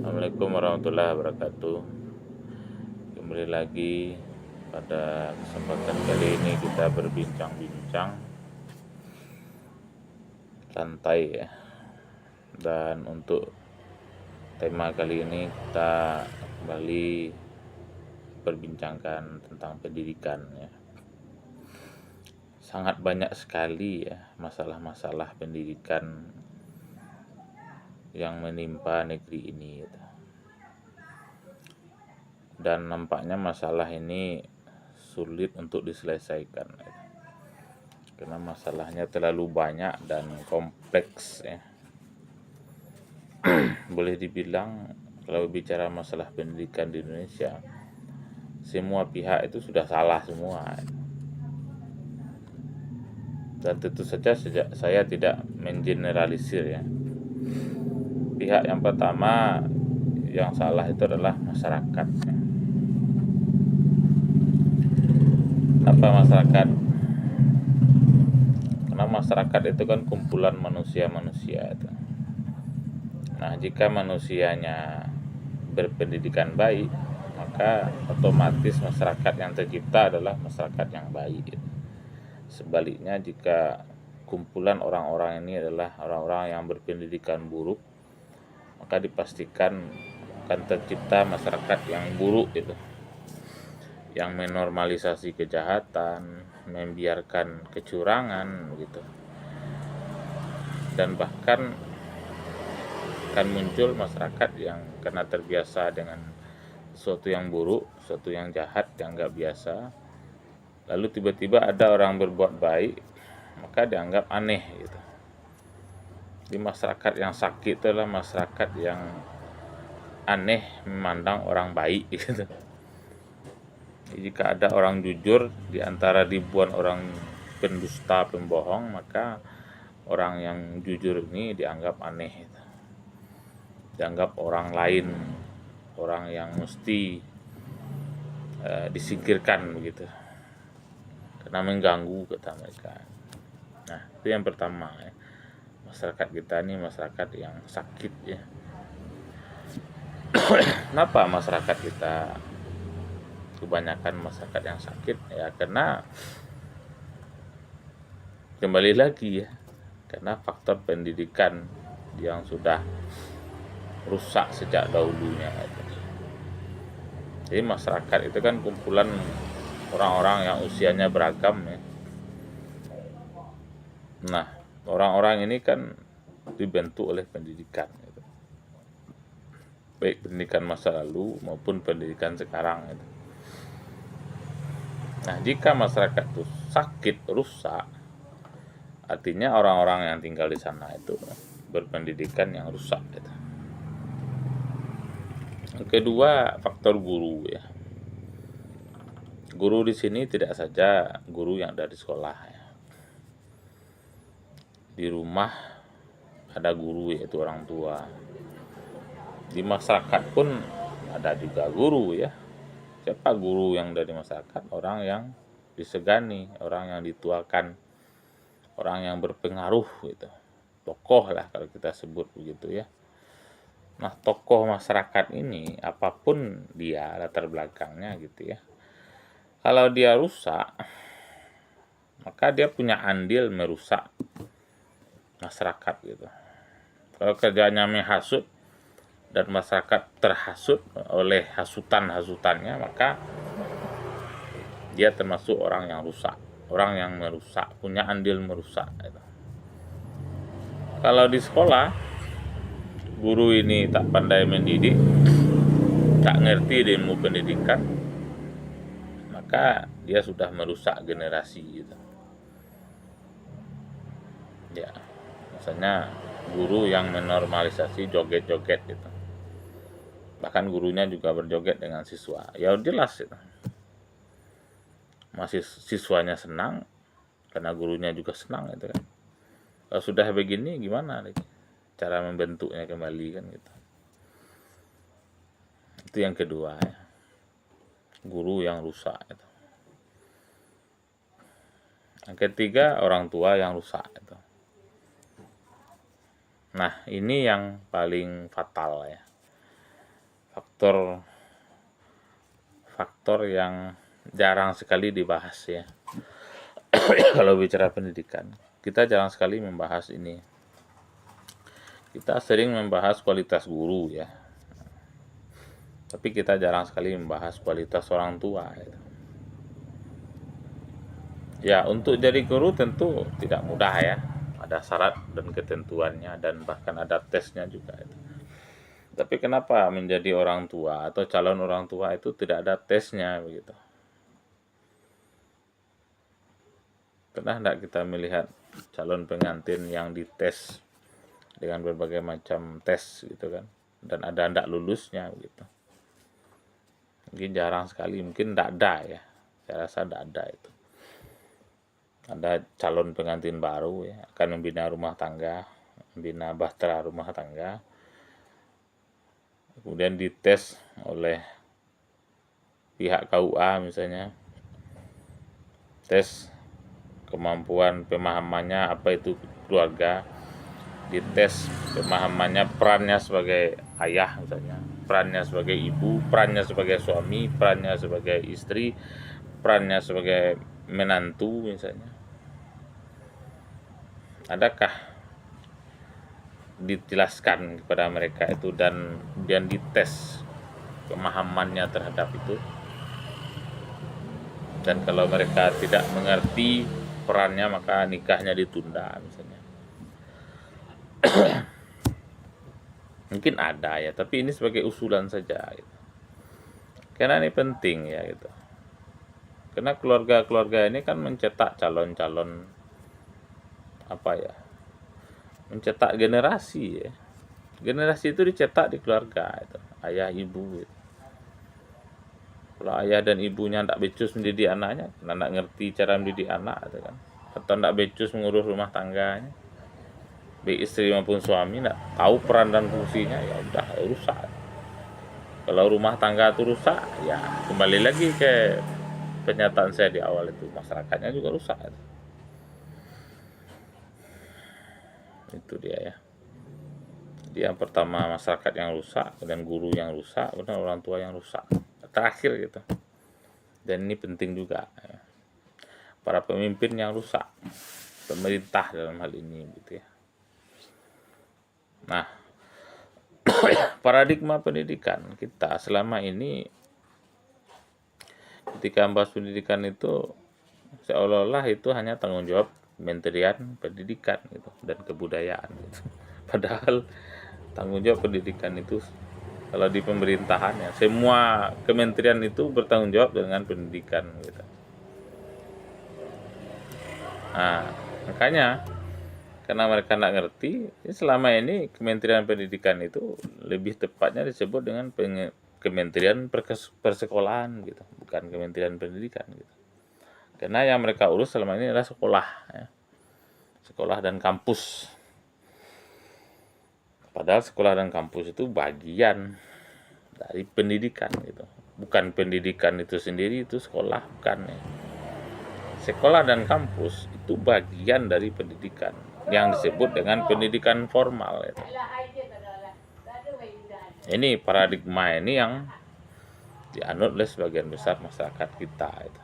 Assalamualaikum warahmatullahi wabarakatuh. Kembali lagi pada kesempatan kali ini kita berbincang-bincang santai ya. Dan untuk tema kali ini kita kembali berbincangkan tentang pendidikan ya. Sangat banyak sekali ya masalah-masalah pendidikan yang menimpa negeri ini gitu. Dan nampaknya masalah ini sulit untuk diselesaikan gitu. Karena masalahnya terlalu banyak dan kompleks ya. Boleh dibilang kalau bicara masalah pendidikan di Indonesia, semua pihak itu sudah salah semua. Dan tentu saja saya tidak mengeneralisir ya. Pihak yang pertama yang salah itu adalah masyarakat. Kenapa masyarakat? Karena masyarakat itu kan kumpulan manusia-manusia itu. Nah, jika manusianya berpendidikan baik, maka otomatis masyarakat yang tercipta adalah masyarakat yang baik. Sebaliknya, jika kumpulan orang-orang ini adalah orang-orang yang berpendidikan buruk, maka dipastikan akan tercipta masyarakat yang buruk itu, yang menormalisasi kejahatan, membiarkan kecurangan gitu, dan bahkan akan muncul masyarakat yang karena terbiasa dengan sesuatu yang buruk, sesuatu yang jahat, yang nggak biasa, lalu tiba-tiba ada orang berbuat baik, maka dianggap aneh gitu. Di masyarakat yang sakit itu adalah masyarakat yang aneh memandang orang baik gitu. Jika ada orang jujur di antara ribuan orang pendusta, pembohong, maka orang yang jujur ini dianggap aneh gitu. Dianggap orang lain, orang yang mesti disingkirkan begitu, karena mengganggu kata mereka. Nah, itu yang pertama ya. Masyarakat kita ini masyarakat yang sakit ya. Kenapa masyarakat kita kebanyakan masyarakat yang sakit ya? Karena kembali lagi ya, karena faktor pendidikan yang sudah rusak sejak dahulunya. Jadi masyarakat itu kan kumpulan orang-orang yang usianya beragam ya. Nah, orang-orang ini kan dibentuk oleh pendidikan gitu. Baik pendidikan masa lalu maupun pendidikan sekarang gitu. Nah, jika masyarakat itu sakit, rusak, artinya orang-orang yang tinggal di sana itu berpendidikan yang rusak gitu. Yang kedua, faktor guru ya. Guru di sini tidak saja guru yang dari sekolah ya. Di rumah ada guru, yaitu orang tua. Di masyarakat pun ada juga guru ya. Siapa guru yang dari masyarakat? Orang yang disegani, orang yang dituakan, orang yang berpengaruh gitu. Tokoh lah kalau kita sebut begitu ya. Nah, tokoh masyarakat ini apapun dia latar belakangnya gitu ya, kalau dia rusak, maka dia punya andil merusak masyarakat gitu. Kalau kerjanya menghasut dan masyarakat terhasut oleh hasutan-hasutannya, maka dia termasuk orang yang rusak, orang yang merusak, punya andil merusak gitu. Kalau di sekolah guru ini tak pandai mendidik, tak ngerti ilmu pendidikan, maka dia sudah merusak generasi gitu. Ya, misalnya guru yang menormalisasi joget-joget gitu. Bahkan gurunya juga berjoget dengan siswa. Ya jelas itu. Masih siswanya senang karena gurunya juga senang gitu kan. Kalau sudah begini gimana nih cara membentuknya kembali kan gitu. Itu yang kedua ya. Guru yang rusak itu. Yang ketiga, orang tua yang rusak itu. Nah, ini yang paling fatal ya. faktor faktor yang jarang sekali dibahas ya. Kalau bicara pendidikan, kita jarang sekali membahas ini. Kita sering membahas kualitas guru ya, tapi kita jarang sekali membahas kualitas orang tua gitu. Ya, untuk jadi guru tentu tidak mudah ya. Ada syarat dan ketentuannya dan bahkan ada tesnya juga itu. Tapi kenapa menjadi orang tua atau calon orang tua itu tidak ada tesnya begitu? Pernah tidak kita melihat calon pengantin yang dites dengan berbagai macam tes gitu kan, dan ada tidak lulusnya gitu? Mungkin jarang sekali, mungkin tidak ada ya. Saya rasa tidak ada itu. Ada calon pengantin baru ya, akan membina rumah tangga, membina bahtera rumah tangga, kemudian dites oleh pihak KUA misalnya, tes kemampuan pemahamannya apa itu keluarga, dites pemahamannya perannya sebagai ayah misalnya, perannya sebagai ibu, perannya sebagai suami, perannya sebagai istri, perannya sebagai menantu misalnya. Adakah dijelaskan kepada mereka itu dan kemudian dites pemahamannya terhadap itu? Dan kalau mereka tidak mengerti perannya maka nikahnya ditunda misalnya. Mungkin ada ya, tapi ini sebagai usulan saja gitu. Karena ini penting ya gitu. Karena keluarga-keluarga ini kan mencetak calon-calon apa ya? Mencetak generasi ya. Generasi itu dicetak di keluarga itu, ayah ibu gitu. Kalau ayah dan ibunya tidak becus mendidik anaknya, karena tidak ngerti cara mendidik anak gitu kan, atau tidak becus mengurus rumah tangganya, baik istri maupun suami tidak tahu peran dan fungsinya, ya udah rusak. Kalau rumah tangga itu rusak, ya kembali lagi ke pernyataan saya di awal itu, masyarakatnya juga rusak. Itu dia ya. Jadi yang pertama masyarakat yang rusak, dan guru yang rusak, kemudian orang tua yang rusak. Terakhir gitu. Dan ini penting juga ya. Para pemimpin yang rusak, pemerintah dalam hal ini gitu ya. Nah, paradigma pendidikan kita selama ini ketika membahas pendidikan itu seolah-olah itu hanya tanggung jawab Kementerian Pendidikan gitu dan Kebudayaan gitu. Padahal tanggung jawab pendidikan itu kalau di pemerintahan ya semua kementerian itu bertanggung jawab dengan pendidikan gitu. Nah, makanya karena mereka tidak ngerti, selama ini Kementerian Pendidikan itu lebih tepatnya disebut dengan Kementerian Persekolahan gitu, bukan Kementerian Pendidikan gitu. Karena yang mereka urus selama ini adalah sekolah ya. Sekolah dan kampus. Padahal sekolah dan kampus itu bagian dari pendidikan gitu. Bukan pendidikan itu sendiri, itu sekolah bukan ya. Sekolah dan kampus itu bagian dari pendidikan yang disebut dengan pendidikan formal gitu. Ini paradigma ini yang dianut oleh sebagian besar masyarakat kita itu.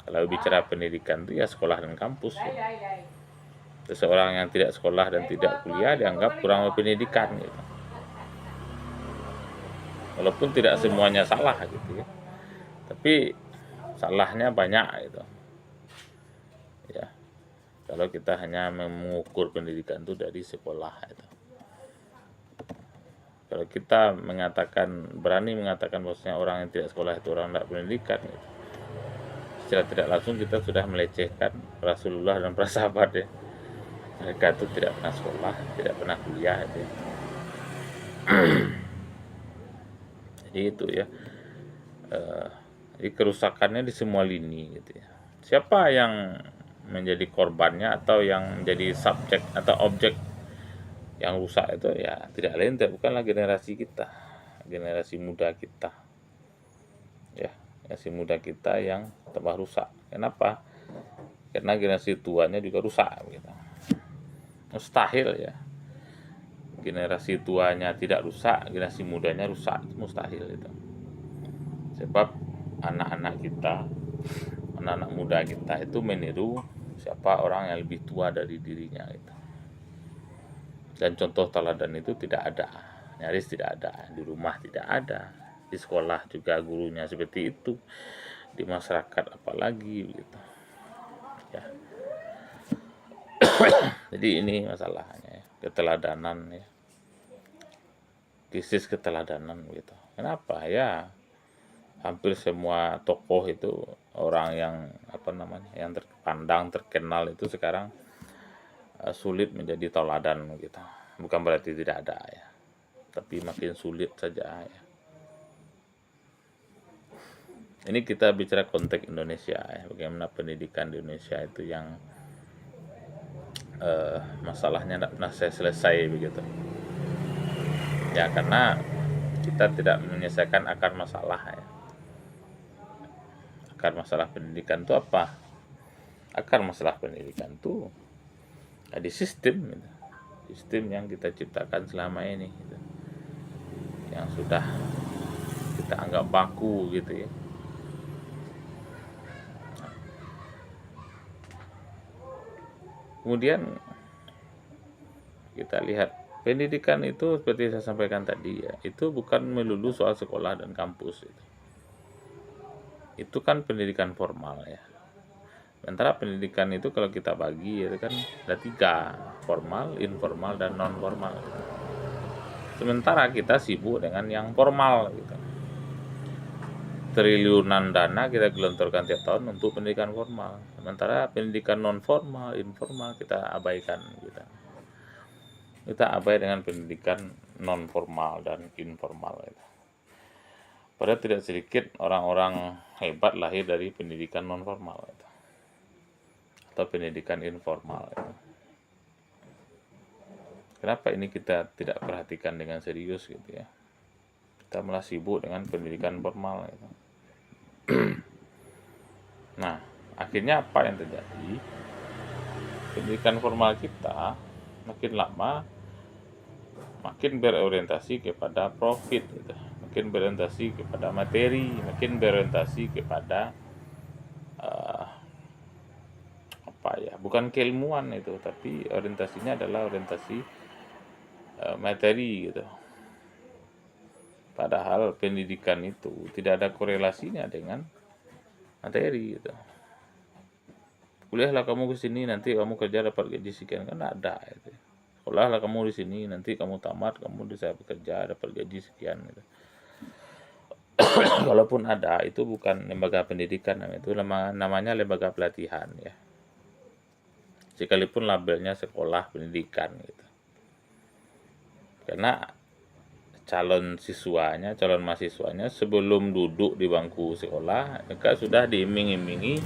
Kalau bicara pendidikan itu ya sekolah dan kampus ya. Seseorang yang tidak sekolah dan tidak kuliah dianggap kurang berpendidikan gitu. Walaupun tidak semuanya salah gitu ya, tapi salahnya banyak gitu ya. Kalau kita hanya mengukur pendidikan itu dari sekolah itu. Kalau kita berani mengatakan bahwasanya orang yang tidak sekolah itu orang tidak pendidikan gitu, secara tidak langsung kita sudah melecehkan Rasulullah dan para sahabat ya. Mereka itu tidak pernah sekolah, tidak pernah kuliah itu ya. Jadi itu ya, jadi kerusakannya di semua lini gitu ya. Siapa yang menjadi korbannya atau yang menjadi subjek atau objek yang rusak itu ya tidak lain bukanlah generasi kita, generasi muda kita ya, generasi muda kita yang tambah rusak. Kenapa? Karena generasi tuanya juga rusak gitu. Mustahil ya generasi tuanya tidak rusak, generasi mudanya rusak, itu mustahil itu. Sebab anak-anak kita, anak-anak muda kita itu meniru siapa orang yang lebih tua dari dirinya itu. Dan contoh teladan itu tidak ada, nyaris tidak ada. Di rumah tidak ada, di sekolah juga gurunya seperti itu, di masyarakat apalagi gitu ya. Jadi ini masalahnya ya, keteladanan ya, krisis keteladanan gitu. Kenapa ya? Hampir semua tokoh itu orang yang yang terpandang terkenal itu sekarang sulit menjadi tauladan gitu. Bukan berarti tidak ada ya, tapi makin sulit saja ya. Ini kita bicara konteks Indonesia ya, bagaimana pendidikan di Indonesia itu yang masalahnya tidak pernah selesai begitu. Ya karena kita tidak menyelesaikan akar masalah ya. Akar masalah pendidikan itu apa? Akar masalah pendidikan itu di sistem gitu. Sistem yang kita ciptakan selama ini gitu. Yang sudah kita anggap baku gitu ya. Kemudian kita lihat pendidikan itu seperti saya sampaikan tadi ya, itu bukan melulu soal sekolah dan kampus itu. Itu kan pendidikan formal ya. Sementara pendidikan itu kalau kita bagi itu kan ada 3, formal, informal, dan non formal. Sementara kita sibuk dengan yang formal gitu. Triliunan dana kita gelontorkan tiap tahun untuk pendidikan formal. Sementara pendidikan non formal, informal kita abaikan gitu. Kita abai dengan pendidikan non formal dan informal gitu. Padahal tidak sedikit orang-orang hebat lahir dari pendidikan non formal gitu, atau pendidikan informal gitu. Kenapa ini kita tidak perhatikan dengan serius gitu ya? Kita malah sibuk dengan pendidikan formal gitu. Nah, akhirnya apa yang terjadi? Pendidikan formal kita makin lama makin berorientasi kepada profit gitu. Makin berorientasi kepada materi, makin berorientasi kepada bukan keilmuan itu, tapi orientasinya adalah orientasi materi gitu. Padahal pendidikan itu tidak ada korelasinya dengan materi gitu. Kuliahlah kamu ke sini nanti kamu kerja dapat gaji sekian, kan ada itu. Sekolahlah kamu di sini nanti kamu tamat kamu bisa bekerja dapat gaji sekian gitu. Kalaupun ada itu bukan lembaga pendidikan, itu namanya lembaga pelatihan ya. Sekalipun labelnya sekolah pendidikan gitu. Karena calon mahasiswanya sebelum duduk di bangku sekolah, mereka sudah diiming-imingi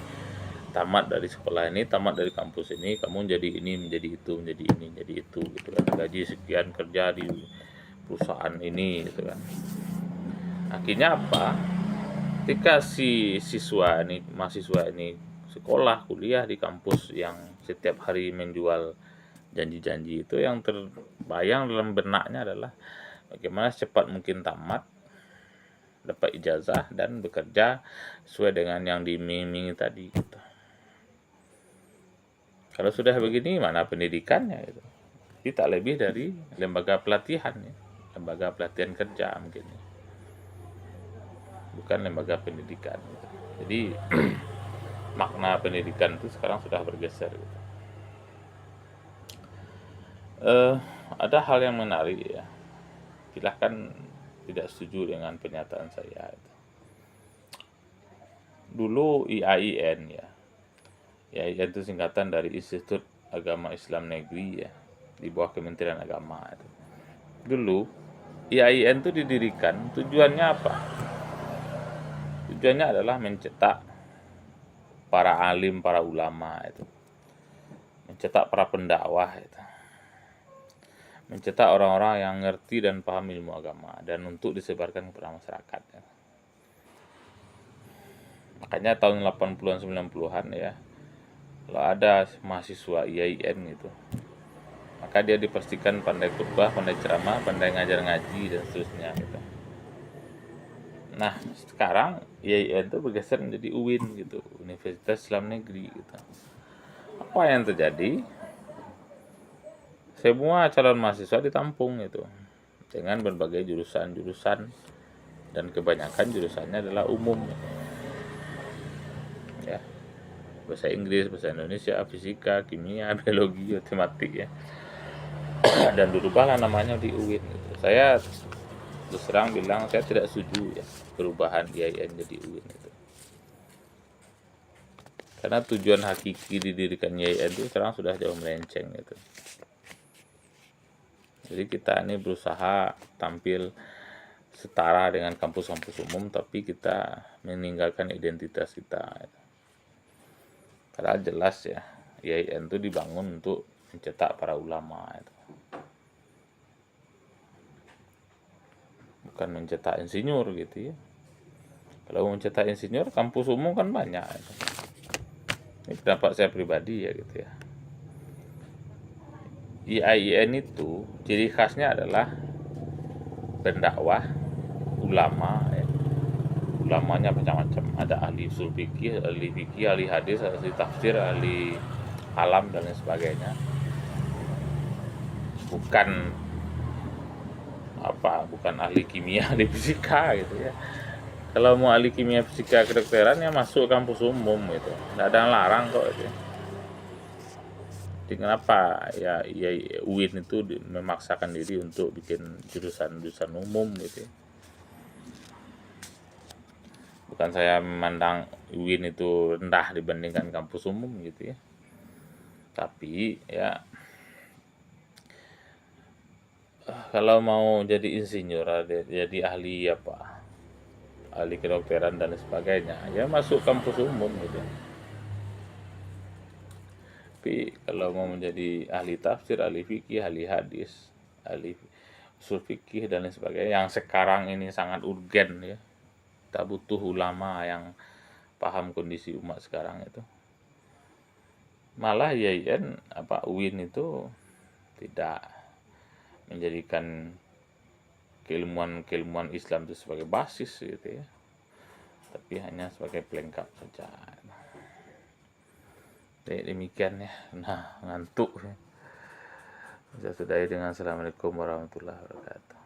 tamat dari sekolah ini, tamat dari kampus ini, kamu jadi ini, menjadi itu, menjadi ini, menjadi itu gitu kan. Gaji sekian, kerja di perusahaan ini gitu kan. Akhirnya apa? Ketika si mahasiswa ini sekolah, kuliah di kampus yang setiap hari menjual janji-janji itu, yang terbayang dalam benaknya adalah bagaimana secepat mungkin tamat, dapat ijazah dan bekerja sesuai dengan yang diiming-imingi tadi gitu. Kalau sudah begini mana pendidikannya itu? Kita lebih dari lembaga pelatihan ya. Lembaga pelatihan kerja mungkin ya. Bukan lembaga pendidikan gitu. Jadi makna pendidikan itu sekarang sudah bergeser gitu. Ada hal yang menarik ya. Silahkan tidak setuju dengan pernyataan saya itu. Dulu IAIN ya. IAIN itu singkatan dari Institut Agama Islam Negeri ya, di bawah Kementerian Agama itu. Dulu IAIN itu didirikan tujuannya apa? Tujuannya adalah mencetak para alim, para ulama itu. Mencetak para pendakwah itu. Mencetak orang-orang yang ngerti dan paham ilmu agama dan untuk disebarkan kepada masyarakat ya. Makanya tahun 80-an 90-an ya, kalau ada mahasiswa IAIN gitu maka dia dipastikan pandai khutbah, pandai ceramah, pandai ngajar ngaji dan seterusnya gitu. Nah, sekarang IAIN itu bergeser menjadi UIN gitu, Universitas Islam Negeri gitu. Apa yang terjadi? Semua calon mahasiswa ditampung gitu dengan berbagai jurusan-jurusan, dan kebanyakan jurusannya adalah umum ya. Bahasa Inggris, bahasa Indonesia, fisika, kimia, biologi, matematik ya. Dan dirubahlah namanya di UIN gitu. Saya terus terang bilang saya tidak setuju ya perubahan IAIN jadi UIN itu. Karena tujuan hakiki didirikan IAIN itu sekarang sudah jauh melenceng gitu. Jadi kita ini berusaha tampil setara dengan kampus-kampus umum, tapi kita meninggalkan identitas kita. Padahal jelas ya, IAIN itu dibangun untuk mencetak para ulama itu. Bukan mencetak insinyur gitu ya. Kalau mencetak insinyur, kampus umum kan banyak. Ini pendapat saya pribadi ya gitu ya. IAIN itu ciri khasnya adalah pendakwah ulama ya. Ulamanya macam-macam, ada ahli usul fikih, ahli hadis, ahli tafsir, ahli alam dan lain sebagainya. Bukan ahli kimia, ahli fisika gitu ya. Kalau mau ahli kimia, fisika, kedokteran ya masuk kampus umum gitu, nggak ada yang larang kok gitu. Jadi kenapa ya UIN itu memaksakan diri untuk bikin jurusan-jurusan umum gitu ya. Bukan saya memandang UIN itu rendah dibandingkan kampus umum gitu ya. Tapi ya kalau mau jadi insinyur, jadi ahli ahli kedokteran dan sebagainya, ya masuk kampus umum gitu. Tapi kalau mau menjadi ahli tafsir, ahli fikih, ahli hadis, ahli usul fikih dan lain sebagainya, yang sekarang ini sangat urgen ya. Kita butuh ulama yang paham kondisi umat sekarang itu. Malah IAIN UIN itu tidak menjadikan keilmuan Islam itu sebagai basis gitu ya. Tapi hanya sebagai pelengkap saja. Demikian ya. Nah, ngantuk. Saya sudahi dengan assalamualaikum warahmatullahi wabarakatuh.